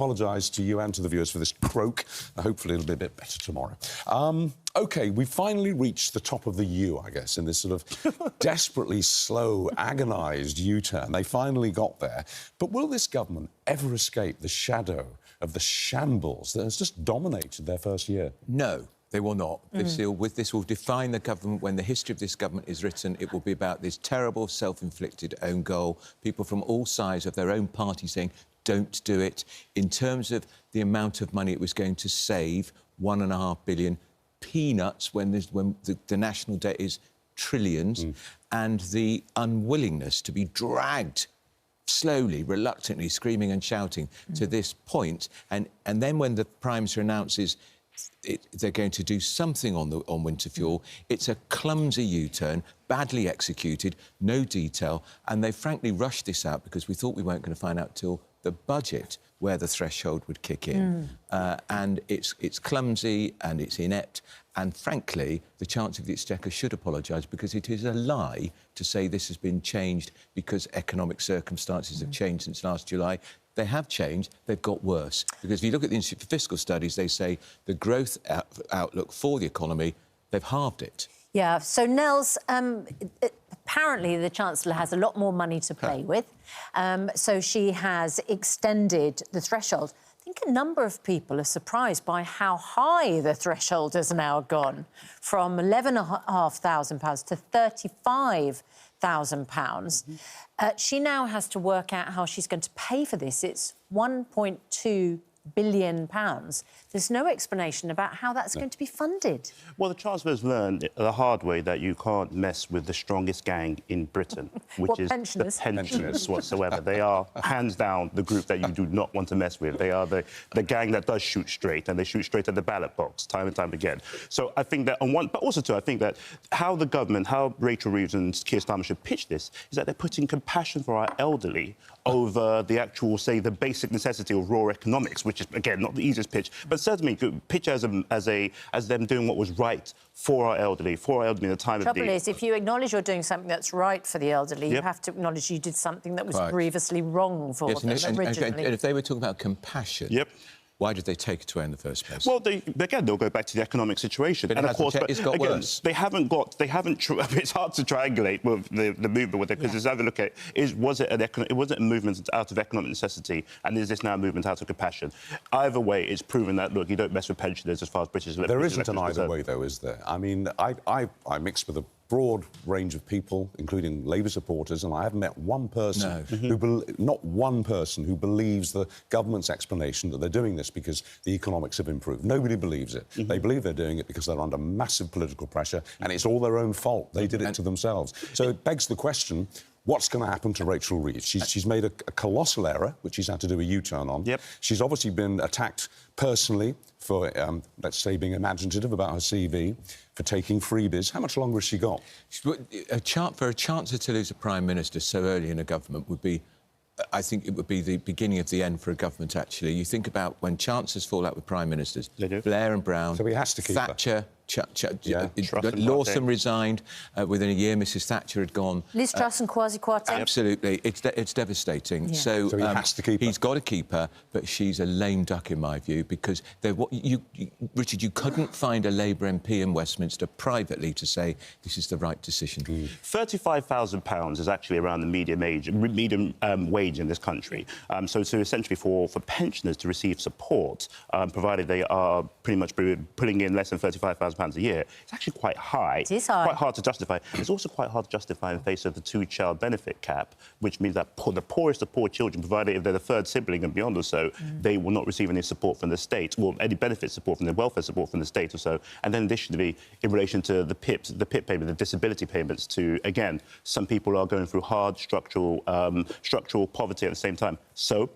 apologise to you and to the viewers for this croak. Hopefully it'll be a bit better tomorrow. OK, we finally reached the top of the U, I guess, in this sort of desperately slow, agonised U-turn. They finally got there. But will this government ever escape the shadow of the shambles that has just dominated their first year? No. They will not. This will define the government. When the history of this government is written, it will be about this terrible self-inflicted own goal. People from all sides of their own party saying, don't do it. In terms of the amount of money it was going to save, £1.5 billion, peanuts when the national debt is trillions, and the unwillingness to be dragged slowly, reluctantly, screaming and shouting to this point. And then when the Prime Minister announces they're going to do something on winter fuel, it's a clumsy U-turn, badly executed, no detail, and they frankly rushed this out because we thought we weren't going to find out till the budget where the threshold would kick in. And it's clumsy and it's inept, and frankly, the Chancellor of the Exchequer should apologise, because it is a lie to say this has been changed because economic circumstances have changed since last July. They have changed, they've got worse. Because if you look at the Institute for Fiscal Studies, they say the growth outlook for the economy, they've halved it. Yeah, so Nels, apparently the Chancellor has a lot more money to play with, so she has extended the threshold. I think a number of people are surprised by how high the threshold has now gone, from £11,500 to £35,000. She now has to work out how she's going to pay for this. It's £1.2 billion. There's no explanation about how that's going to be funded. Well, the Chancellor has learned the hard way that you can't mess with the strongest gang in Britain, which is pensioners? the pensioners whatsoever. They are, hands down, the group that you do not want to mess with. They are the gang that does shoot straight, and they shoot straight at the ballot box time and time again. So I think that, but also, too, I think that how the government, how Rachel Reeves and Keir Starmer should pitch this is that they're putting compassion for our elderly over the actual, say, the basic necessity of raw economics, which is, again, not the easiest pitch, but certainly good pitch as them doing what was right for our elderly in the time of need. Trouble is, if you acknowledge you're doing something that's right for the elderly, you have to acknowledge you did something that was grievously wrong for them originally. And if they were talking about compassion... Why did they take it away in the first place? Well, again, they'll go back to the economic situation. But of course, it's got worse. They haven't. It's hard to triangulate with the movement with it, because there's another look at was it a movement out of economic necessity, and is this now a movement out of compassion? Either way, it's proven that, look, you don't mess with pensioners as far as British. There isn't an either way, though, is there? I mean, I mix with a broad range of people, including Labour supporters, and I haven't met one person not one person who believes the government's explanation that they're doing this because the economics have improved. Nobody believes it. They believe they're doing it because they're under massive political pressure, and it's all their own fault. They did it to themselves. So it begs the question, what's going to happen to Rachel Reeves? She's made a colossal error, which she's had to do a U-turn on. She's obviously been attacked personally for, let's say, being imaginative about her CV, for taking freebies. How much longer has she got? For a Chancellor to lose a Prime Minister so early in a government would be... I think it would be the beginning of the end for a government, actually. You think about when Chancellors fall out with Prime Ministers, Blair and Brown, so he has to keep Thatcher... Lawson resigned. Within a year, Mrs Thatcher had gone. Liz Truss and Kwasi Kwarteng. Absolutely. It's devastating. So he has to keep her. He's got to keep her, but she's a lame duck, in my view, because Richard, you couldn't find a Labour MP in Westminster privately to say this is the right decision. £35,000 is actually around the medium wage in this country. So essentially for pensioners to receive support, provided they are pretty much putting in less than £35,000 a year, it's actually quite high. It is high. Quite hard to justify. It's also quite hard to justify in the face of the two-child benefit cap, which means that the poorest of poor children, provided if they're the third sibling and beyond or so, they will not receive any support from the state, or any benefit support from the welfare support from the state or so. And then additionally, in relation to the PIP payment, the disability payments to, again, some people are going through hard structural poverty at the same time.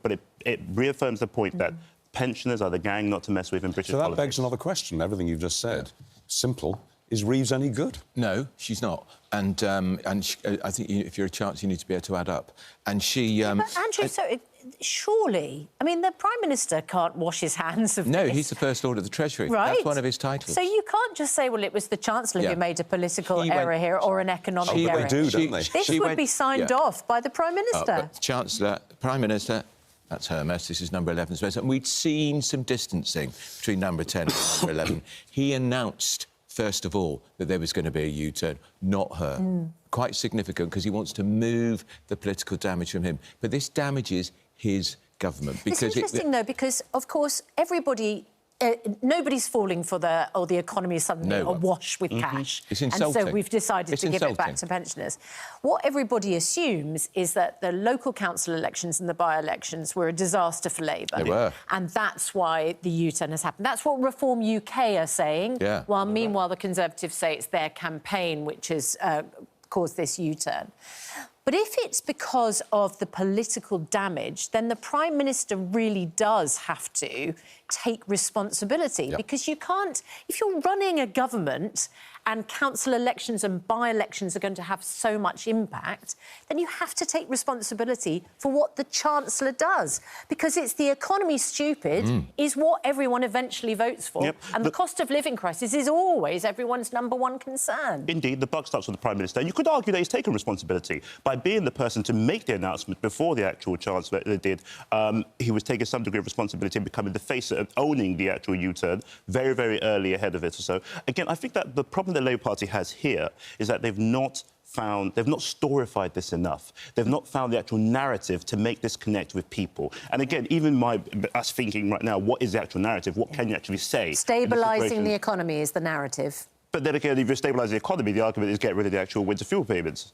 But it reaffirms the point that pensioners are the gang not to mess with in British politics. So that begs another question, everything you've just said. Simple. Is Reeves any good? No, she's not. And I think if you're a Chancellor, you need to be able to add up. And she... but Andrew, surely... I mean, the Prime Minister can't wash his hands of this. No, he's the First Lord of the Treasury. Right. That's one of his titles. So you can't just say, well, it was the Chancellor who made a political error here or an economic error. They do, don't they? This would be signed off by the Prime Minister. Chancellor, Prime Minister... That's Hermes. This is number 11's mess. And we'd seen some distancing between number 10 and number 11. He announced, first of all, that there was going to be a U-turn, not her. Quite significant, because he wants to move the political damage from him. But this damages his government. Because it's interesting, though, because, of course, everybody... nobody's falling for the economy is suddenly awash with cash. It's insulting. And so we've decided to give it back to pensioners. What everybody assumes is that the local council elections and the by-elections were a disaster for Labour. They were. And that's why the U-turn has happened. That's what Reform UK are saying. Yeah. While meanwhile the Conservatives say it's their campaign which has caused this U-turn. But if it's because of the political damage, then the Prime Minister really does have to take responsibility, because you can't... If you're running a government and council elections and by-elections are going to have so much impact, then you have to take responsibility for what the Chancellor does, because it's the economy stupid is what everyone eventually votes for, and the cost of living crisis is always everyone's number one concern. Indeed, the buck stops with the Prime Minister. You could argue that he's taken responsibility by being the person to make the announcement before the actual Chancellor did. He was taking some degree of responsibility and becoming the face of owning the actual U-turn very, very early ahead of it or so. Again, I think that the problem the Labour Party has here is that they've not storified this enough. They've not found the actual narrative to make this connect with people. And again, even us thinking right now, what is the actual narrative? What can you actually say? Stabilising the economy is the narrative. But then again, if you stabilise the economy, the argument is get rid of the actual winter fuel payments.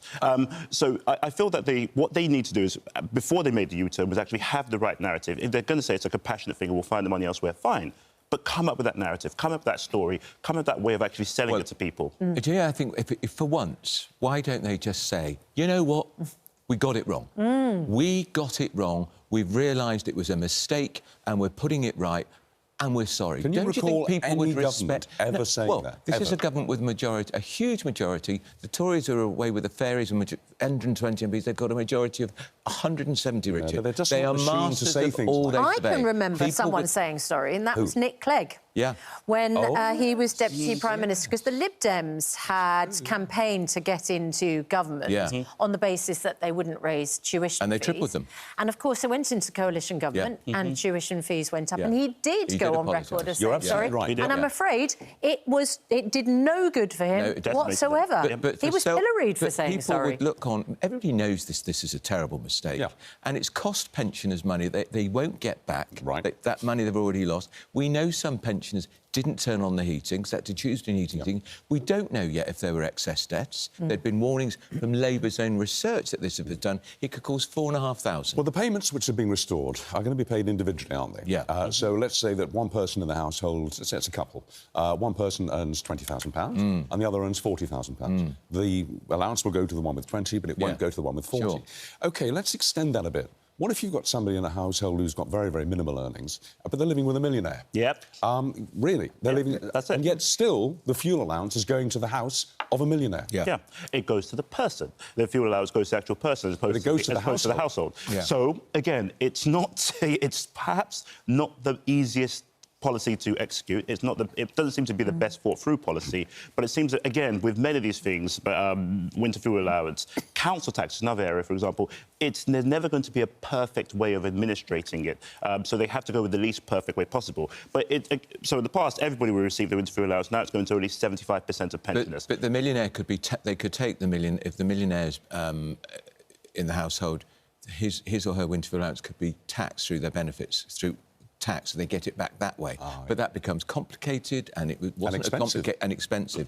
So I feel that what they need to do is, before they made the U-turn, was actually have the right narrative. If they're going to say it's a compassionate thing and we'll find the money elsewhere, fine. But come up with that narrative, come up with that story, come up with that way of actually selling it to people. Yeah, I think if for once, why don't they just say, you know what, we got it wrong. We got it wrong, we've realised it was a mistake and we're putting it right, and we're sorry. Can you recall any government ever saying that? This is a government with a huge majority. The Tories are away with the fairies and 120 MPs. They've got a majority of 170, Richard. Yeah, they're just they are machines to say things all like day I can remember someone saying sorry, and that was Nick Clegg. Yeah. When he was Deputy Prime Minister, because the Lib Dems had campaigned to get into government on the basis that they wouldn't raise tuition and they fees. tripled them. And, of course, they went into coalition government and tuition fees went up. And he did go on record as saying sorry. Right. And I'm afraid it did no good for him whatsoever. But he was pilloried for saying sorry. People would look on... Everybody knows this is a terrible mistake. Yeah. And it's cost pensioners money they won't get back. Right. That money they've already lost. We know some pensioners didn't turn on the heating, so had to choose to heating. We don't know yet if there were excess deaths. There'd been warnings from Labour's own research that this had been done. It could cause 4,500. Well, the payments which have been restored are going to be paid individually, aren't they? Yeah. So let's say that one person in the household, let's say it's a couple, one person earns £20,000 and the other earns £40,000. The allowance will go to the one with 20, but it won't go to the one with 40. Sure. OK, let's extend that a bit. What if you've got somebody in a household who's got very, very minimal earnings, but they're living with a millionaire? Yep. Really? They're living... That's it. And yet still, the fuel allowance is going to the house of a millionaire. Yeah. It goes to the person. The fuel allowance goes to the actual person as opposed to the household. Yeah. So, again, it's perhaps not the easiest policy to execute. It doesn't seem to be the best thought-through policy, but it seems that, again, with many of these things, winter fuel allowance, council tax is another area, for example, there's never going to be a perfect way of administrating it, so they have to go with the least perfect way possible. But so in the past, everybody would receive the winter fuel allowance. Now it's going to only 75% of pensioners. But the millionaire could be... they could take the million... If the millionaire's in the household, his or her winter fuel allowance could be taxed through their benefits, through tax, so they get it back that way. But that becomes complicated, and it wasn't expensive,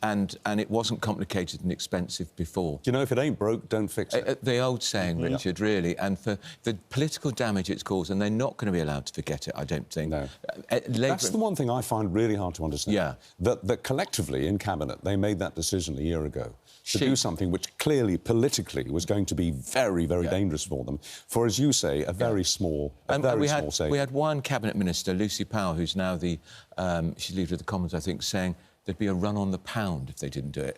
and it wasn't complicated and expensive before. You know, if it ain't broke, don't fix it. The old saying, Richard, really, and for the political damage it's caused, and they're not going to be allowed to forget it, I don't think. No. That's the one thing I find really hard to understand. Yeah. That collectively in Cabinet they made that decision a year ago to do something which clearly politically was going to be very, very dangerous for them. For, as you say, a very small, small saving. We had one Cabinet Minister, Lucy Powell, who's now she's leader of the Commons, I think, saying there'd be a run on the pound if they didn't do it.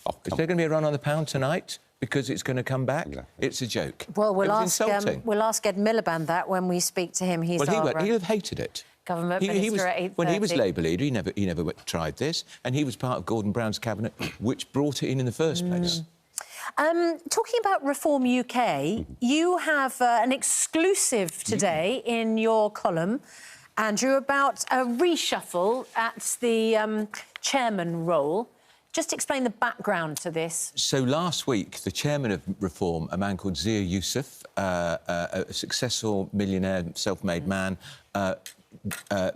Is there going to be a run on the pound tonight because it's going to come back? Yeah. It's a joke. Well, we'll ask Ed Miliband that when we speak to him. He'd have hated it. Government Minister at 8:30. When he was Labour leader, he never tried this, and he was part of Gordon Brown's cabinet, which brought it in the first place. Talking about Reform UK, you have an exclusive today in your column, Andrew, about a reshuffle at the chairman role. Just explain the background to this. So last week, the chairman of Reform, a man called Zia Yusuf, a successful millionaire, self-made man,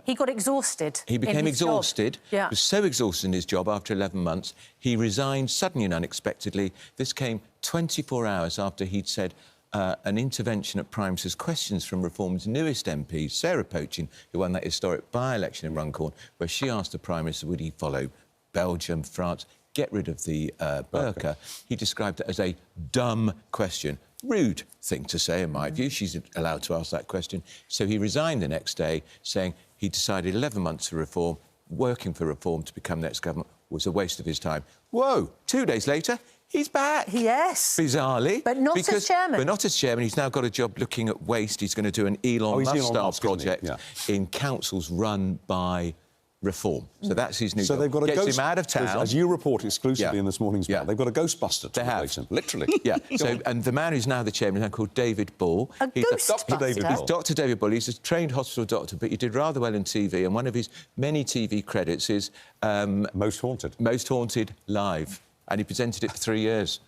he got exhausted. He became exhausted. Yeah. He was so exhausted in his job after 11 months, he resigned suddenly and unexpectedly. This came 24 hours after he'd said an intervention at Prime Minister's questions from Reform's newest MP, Sarah Poaching, who won that historic by-election in Runcorn, where she asked the Prime Minister would he follow Belgium, France, get rid of the burqa. He described it as a dumb question. Rude thing to say, in my view. She's allowed to ask that question. So he resigned the next day, saying he decided 11 months for Reform, working for Reform to become next government was a waste of his time. Whoa! 2 days later, he's back. Yes. Bizarrely. But not as chairman. But not as chairman. He's now got a job looking at waste. He's going to do an Elon Musk-style project in councils run by Reform. So that's his new job. They've got a Gets him out of town. As you report exclusively in this morning's Mail, they've got a Ghostbuster to replace him, literally. Yeah. So, and the man who's now the chairman is now called David Ball. He's Dr. David Ball. He's Dr. David Ball. He's a trained hospital doctor, but he did rather well in TV, and one of his many TV credits is... Most Haunted. Most Haunted Live. And he presented it for 3 years.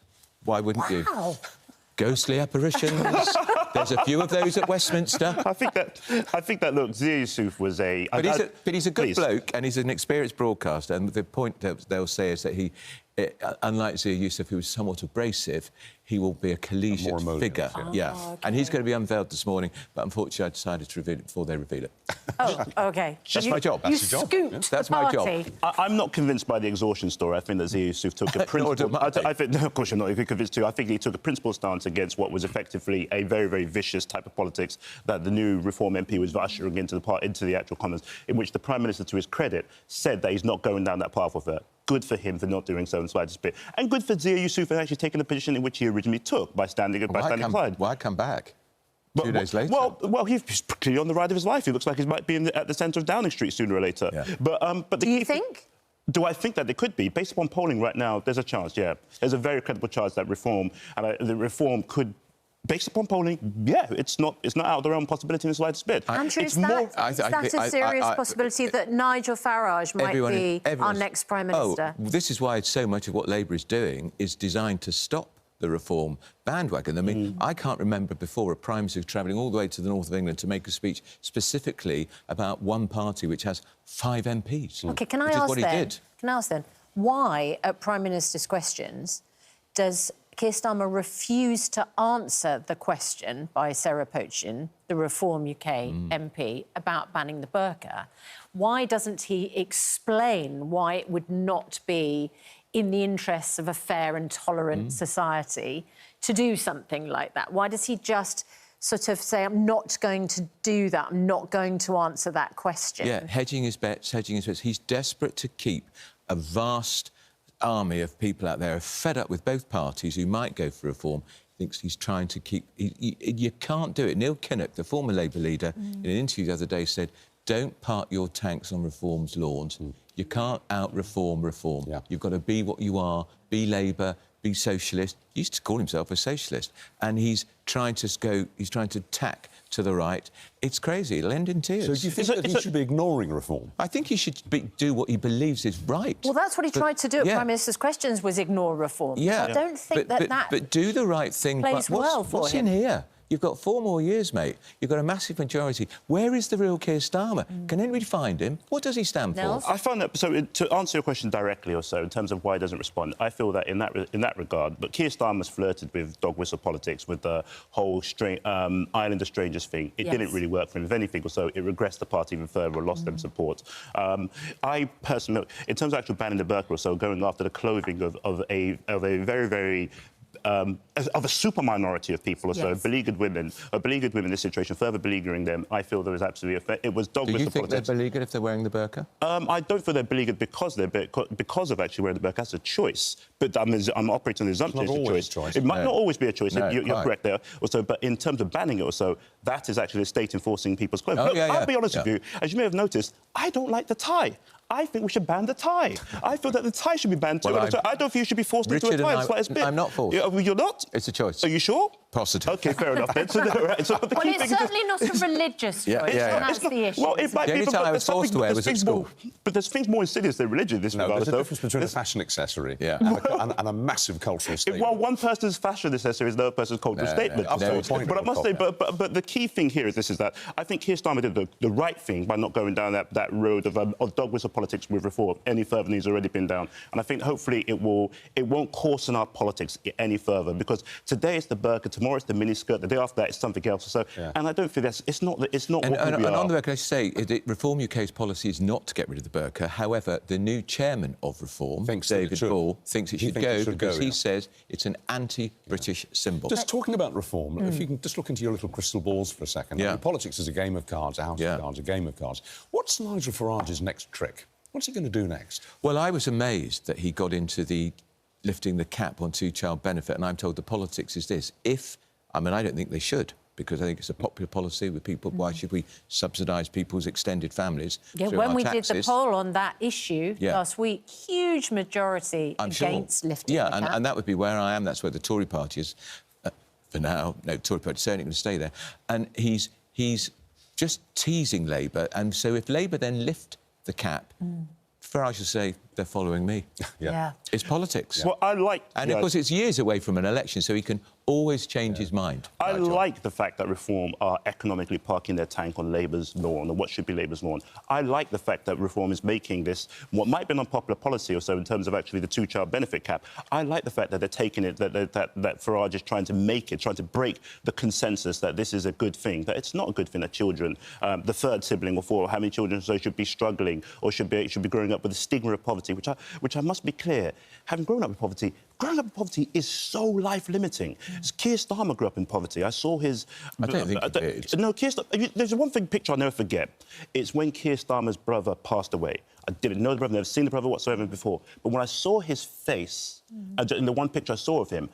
Why wouldn't you? Ghostly apparitions. There's a few of those at Westminster. I think that look, Zia Yusuf was a... But he's a good bloke, and he's an experienced broadcaster. And the point that they'll say is that he, unlike Zia Yusuf, who was somewhat abrasive, he will be a collegiate figure. Yeah. Okay. And he's going to be unveiled this morning, but unfortunately I decided to reveal it before they reveal it. Oh, OK. That's my job. You That's your job. scooped That's the my party. job. I'm not convinced by the exhaustion story. I think that Zia Yusuf took a principled... I think, no, of course you're not. If you're convinced too, I think he took a principled stance against what was effectively a very, very vicious type of politics that the new Reform MP was ushering into the actual Commons, in which the Prime Minister, to his credit, said that he's not going down that path with her. Good for him for not doing so in the slightest bit. And good for Zia Yusuf for actually taking the position in which he originally took by standing aside. Why come back? 2 days later? Well, he's clearly on the ride of his life. He looks like he might be at the centre of Downing Street sooner or later. Yeah. But do you think? Do I think that they could be? Based upon polling right now, there's a chance, yeah. There's a very credible chance that the Reform could... Based upon polling, yeah, it's not out of the realm possibility in the slightest bit. Andrew, is that a serious possibility that Nigel Farage might be our next Prime Minister? Oh, this is why so much of what Labour is doing is designed to stop the Reform bandwagon. I mean, I can't remember before a Prime Minister travelling all the way to the north of England to make a speech specifically about one party which has 5 MPs. OK, can I ask then, why at Prime Minister's questions does Keir Starmer refused to answer the question by Sarah Poaching, the Reform UK MP, about banning the burqa? Why doesn't he explain why it would not be in the interests of a fair and tolerant society to do something like that? Why does he just sort of say, I'm not going to do that, I'm not going to answer that question? Yeah, hedging his bets. He's desperate to keep a vast army of people out there are fed up with both parties who might go for Reform. Thinks he's trying to keep... you can't do it. Neil Kinnock, the former Labour leader, in an interview the other day said, don't park your tanks on Reform's lawns. You can't out-reform Reform. Yeah. You've got to be what you are, be Labour, be socialist. He used to call himself a socialist. And he's trying to tack to the right. It's crazy. It'll end in tears. So do you think that he should be ignoring Reform? I think he should do what he believes is right. Well, that's what he tried to do at Prime Minister's questions, was ignore Reform. Yeah. I don't think but do the right thing. Plays well for him. What's in here? You've got 4 more years, mate. You've got a massive majority. Where is the real Keir Starmer? Can anybody find him? What does he stand for? I found that... So, to answer your question directly or so, in terms of why he doesn't respond, I feel that in that regard, but Keir Starmer's flirted with dog whistle politics, with the whole Island of Strangers thing. It didn't really work for him. If anything or so, it regressed the party even further or lost them support. I personally... In terms of actual banning the burqa or so, going after the clothing of a very, very... of a super minority of people or so, beleaguered women in this situation, further beleaguering them, I feel there was absolutely... It was dog whistle politics. Do you think they're beleaguered if they're wearing the burqa? I don't feel they're beleaguered because of actually wearing the burqa. That's a choice. But I'm operating on the assumption it's a choice. It might not always be a choice. You're correct there. Also, but in terms of banning it also, that is actually the state enforcing people's clothing. I'll be honest with you. As you may have noticed, I don't like the tie. I think we should ban the tie. I feel that the tie should be banned too. Well, I don't think you should be forced into a tie. I'm not forced. You're not? It's a choice. Are you sure? Positive. OK, fair enough then. Well, it's certainly not a religious choice, and that's the issue. Well, it might the only time I was forced to wear was at school. But there's things more insidious than religion in this regard. There's a difference between a fashion accessory and a massive cultural statement. Well, one person's fashion accessory is another person's cultural statement. But I must say, but the key thing here is that I think Keir Starmer did the right thing by not going down that road of dog whistle politics with reform any further than he's already been down. And I think hopefully it won't coarsen our politics any further, because today it's the burqa, tomorrow it's the miniskirt, the day after that it's something else. So, and I don't think it's not what we are. And on the record, I should say, Reform UK's policy is not to get rid of the burqa. However, the new chairman of Reform, David Ball, thinks it should go because he says it's an anti-British symbol. Just talking about reform, if you can just look into your little crystal balls for a second. I mean, politics is a game of cards, a house of cards, a game of cards. What's Nigel Farage's next trick? What's he going to do next? Well, I was amazed that he got into the lifting the cap on two-child benefit, and I'm told the politics is this. I don't think they should, because I think it's a popular policy with people. Why should we subsidise people's extended families? Yeah, when we did the poll on that issue last week, huge majority against lifting the cap. And that would be where I am. That's where the Tory party is for now. No, Tory party is certainly going to stay there. And he's just teasing Labour. And so if Labour then lift the cap, Farage will say, they're following me. It's politics. Well, I like... And, of course, it's years away from an election, so he can always change his mind. I like the fact that Reform are economically parking their tank on Labour's lawn, or what should be Labour's lawn. I like the fact that Reform is making this what might be an unpopular policy or so in terms of actually the two-child benefit cap. I like the fact that they're taking it, that Farage is trying to make it, trying to break the consensus that this is a good thing, that it's not a good thing that children, the third sibling or four, how many children so should be struggling or should be growing up with the stigma of poverty, which I must be clear, having grown up with poverty, growing up in poverty is so life-limiting. Keir Starmer grew up in poverty. I saw his... I don't think he did. No, Keir Starmer... There's one picture I'll never forget. It's when Keir Starmer's brother passed away. I didn't know the brother, never seen the brother whatsoever before. But when I saw his face, in the one picture I saw of him,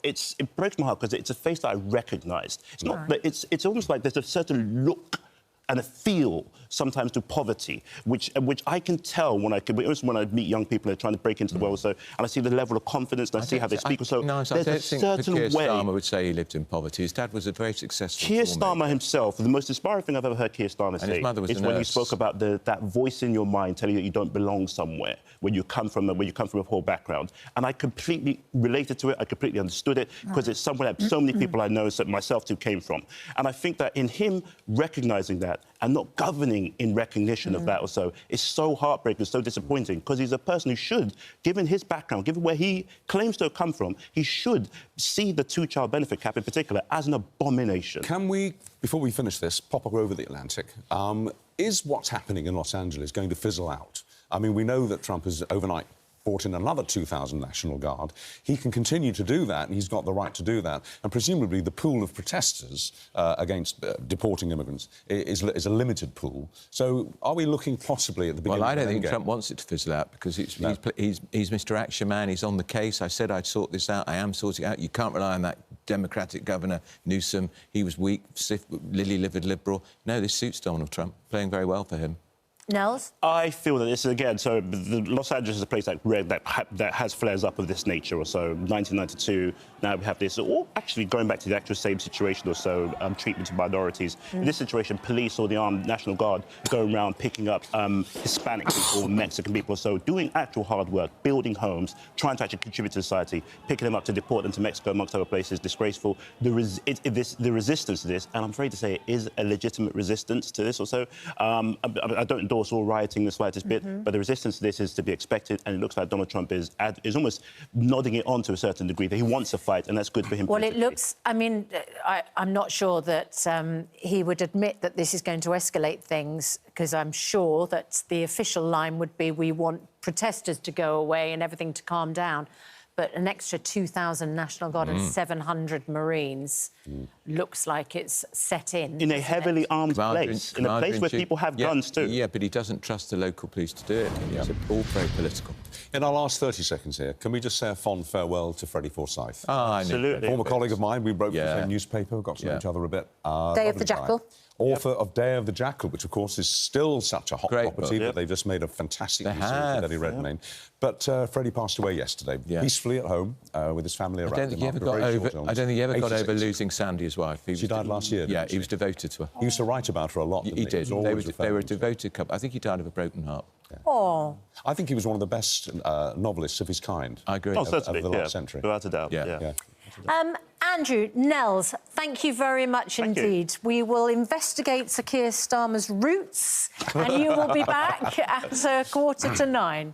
it breaks my heart because it's a face that I recognised. It's not... It's almost like there's a certain look and a feel sometimes to poverty, which I can tell when I meet young people that are trying to break into the world, and I see the level of confidence and I see how they speak. So there's a certain way. Keir Starmer would say he lived in poverty. His dad was a very successful Keir Starmer himself, the most inspiring thing I've ever heard Keir Starmer say is when he spoke about that voice in your mind telling you that you don't belong somewhere, when you come from a poor background. And I completely related to it. I completely understood it because it's somewhere that so many people I know, myself too, came from. And I think that in him recognising that and not governing in recognition of that or so is so heartbreaking, so disappointing, because he's a person who should, given his background, given where he claims to have come from, he should see the two-child benefit cap in particular as an abomination. Can we, before we finish this, pop up over the Atlantic? Is what's happening in Los Angeles going to fizzle out? I mean, we know that Trump has overnight brought in another 2,000 National Guard. He can continue to do that, and he's got the right to do that. And presumably the pool of protesters against deporting immigrants is a limited pool. So are we looking possibly at the beginning? Well, I don't think Trump wants it to fizzle out because he's Mr. Action Man. He's on the case. I said I'd sort this out. I am sorting it out. You can't rely on that Democratic governor, Newsom. He was weak, stiff, lily-livered liberal. No, this suits Donald Trump. Playing very well for him. Nels? I feel that this is, again, so Los Angeles is a place that has flares up of this nature or so. 1992, now we have this, or actually going back to the actual same situation or so, treatment of minorities. In this situation, police or the armed National Guard going around picking up Hispanic people, Mexican people or so, doing actual hard work, building homes, trying to actually contribute to society, picking them up to deport them to Mexico, amongst other places, disgraceful. The resistance to this, and I'm afraid to say it is a legitimate resistance to this or so. I don't endorse all rioting the slightest bit, but the resistance to this is to be expected, and it looks like Donald Trump is almost nodding it on to a certain degree, that he wants a fight, and that's good for him. Well, it looks... I mean, I'm not sure that he would admit that this is going to escalate things, because I'm sure that the official line would be we want protesters to go away and everything to calm down. but an extra 2,000 National Guard and 700 Marines looks like it's set in. In a heavily armed place, in a place where people have guns too. Yeah, but he doesn't trust the local police to do it. It's all very political. In our last 30 seconds here, can we just say a fond farewell to Freddie Forsyth? Absolutely. Former colleague of mine, we wrote for the same newspaper, got to know each other a bit. Day of the Jackal. Author of Day of the Jackal, which, of course, is still such a hot property, but they've just made a fantastic piece of Eddie Redmayne. But Freddie passed away yesterday, peacefully at home, with his family around him. I don't think he ever got over losing Sandy, his wife. She died last year, Yeah, he was devoted to her. He used to write about her a lot, didn't he? He did. They were a devoted couple. I think he died of a broken heart. Oh. I think he was one of the best novelists of his kind. I agree. Of the last century. Without a doubt, Andrew, Nels, thank you very much indeed. We will investigate Sir Keir Starmer's roots and you will be back at 9:15.